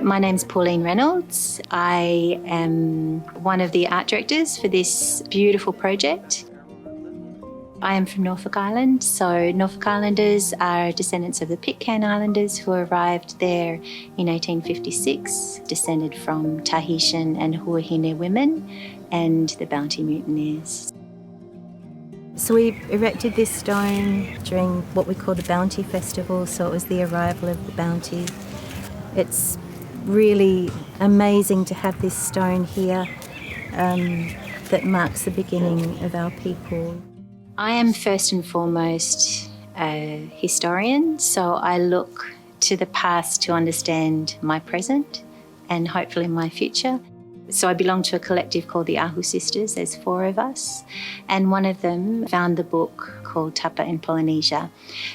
My name's Pauline Reynolds. I am one of the art directors for this beautiful project. I am from Norfolk Island, so Norfolk Islanders are descendants of the Pitcairn Islanders who arrived there in 1856, descended from Tahitian and Hawaiian women and the Bounty mutineers. So we erected this stone during what we call the Bounty Festival, so it was the arrival of the Bounty. It's really amazing to have this stone here that marks the beginning of our people. I am first and foremost a historian, so I look to the past to understand my present and hopefully my future. So I belong to a collective called the Ahu Sisters. There's 4 of us, and one of them found the book called Tapa in Polynesia,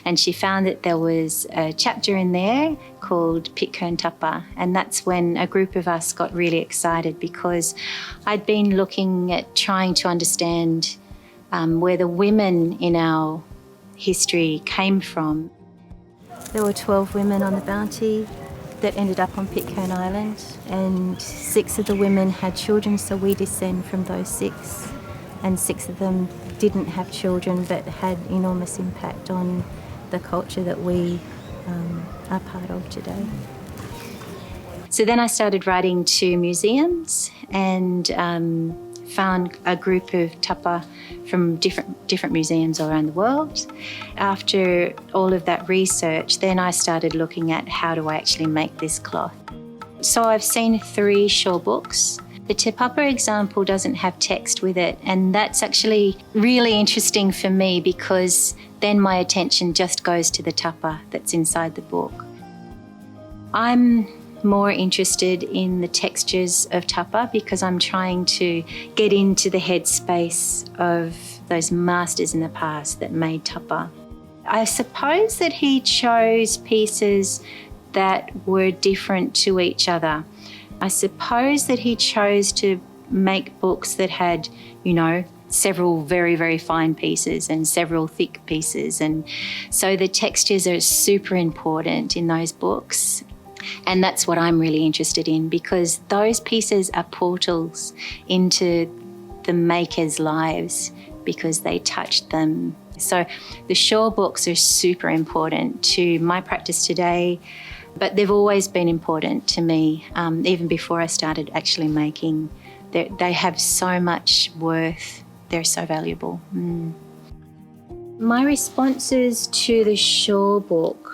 and she found that there was a chapter in there called Pitcairn Tapa, and that's when a group of us got really excited because I'd been looking at trying to understand where the women in our history came from. There were 12 women on the Bounty that ended up on Pitcairn Island, and 6 of the women had children, so we descend from those 6, and 6 of them didn't have children but had enormous impact on the culture that we are part of today. So then I started writing to museums and found a group of tapa from different museums all around the world. After all of that research, then I started looking at how do I actually make this cloth. So I've seen 3 shore books. The Te Papa example doesn't have text with it, and that's actually really interesting for me because then my attention just goes to the tapa that's inside the book. I'm more interested in the textures of tapa because I'm trying to get into the headspace of those masters in the past that made tapa. I suppose that he chose pieces that were different to each other. I suppose that he chose to make books that had, several very, very fine pieces and several thick pieces. And so the textures are super important in those books. And that's what I'm really interested in because those pieces are portals into the makers' lives because they touched them. So the shore books are super important to my practice today, but they've always been important to me, even before I started actually making. They have so much worth. They're so valuable. My responses to the shore book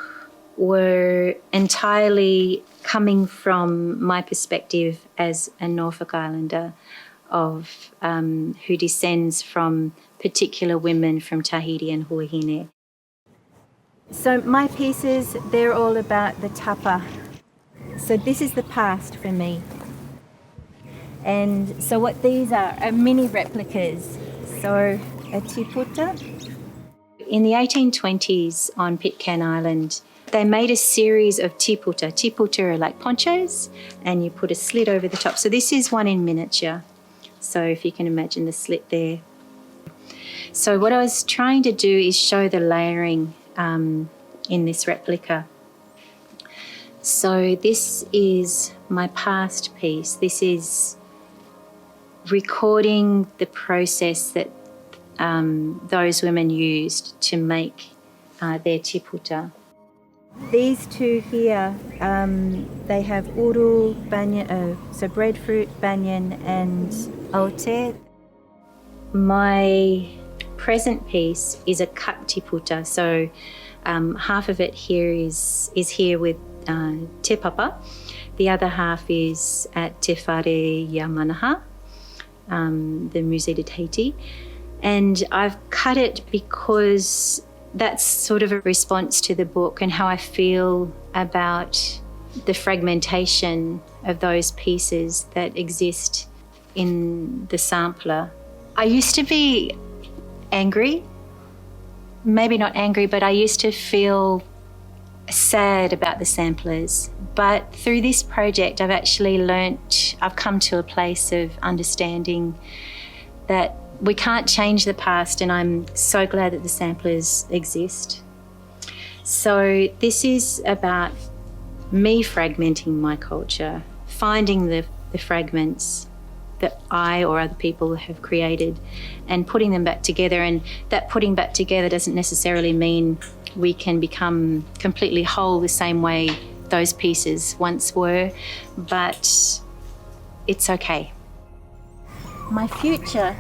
were entirely coming from my perspective as a Norfolk Islander of who descends from particular women from Tahiti and Hawaiian. So my pieces, they're all about the tapa. So this is the past for me. And so what these are mini replicas. So a tiputa. In the 1820s on Pitcairn Island, they made a series of tiputa. Tiputa are like ponchos, and you put a slit over the top. So this is one in miniature. So if you can imagine the slit there. So what I was trying to do is show the layering in this replica. So this is my past piece. This is recording the process that those women used to make their tiputa. These 2 here, they have uru, banyan, so breadfruit, banyan and aote. My present piece is a cut tiputa, so half of it here is here with Te Papa. The other half is at Te Whare Iamanaha, the Musée de Tahiti. And I've cut it because that's sort of a response to the book and how I feel about the fragmentation of those pieces that exist in the sampler. I used to be angry, maybe not angry, but I used to feel sad about the samplers. But through this project, I've actually I've come to a place of understanding that we can't change the past, and I'm so glad that the samplers exist. So this is about me fragmenting my culture, finding the fragments that I or other people have created and putting them back together. And that putting back together doesn't necessarily mean we can become completely whole the same way those pieces once were, but it's okay. My future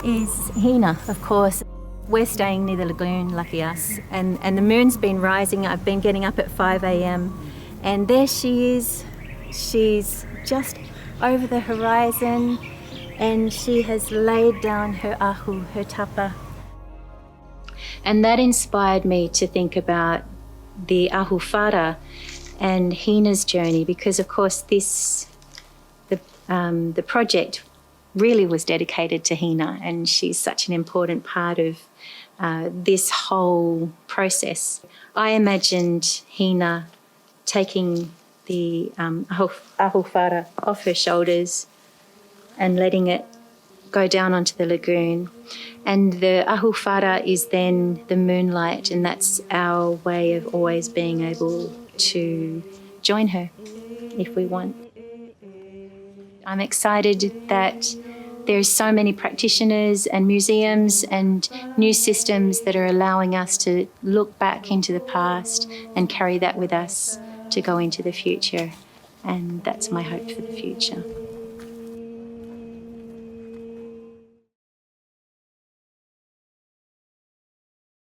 is Hina, of course. We're staying near the lagoon, lucky us, and the moon's been rising. I've been getting up at 5 a.m. and there she is. She's just over the horizon and she has laid down her ahu, her tapa. And that inspired me to think about the ahu whara and Hina's journey, because of course the project really was dedicated to Hina, and she's such an important part of this whole process. I imagined Hina taking the ahu whara off her shoulders and letting it go down onto the lagoon. And the ahu whara is then the moonlight, and that's our way of always being able to join her if we want. I'm excited that there's so many practitioners and museums and new systems that are allowing us to look back into the past and carry that with us to go into the future. And that's my hope for the future.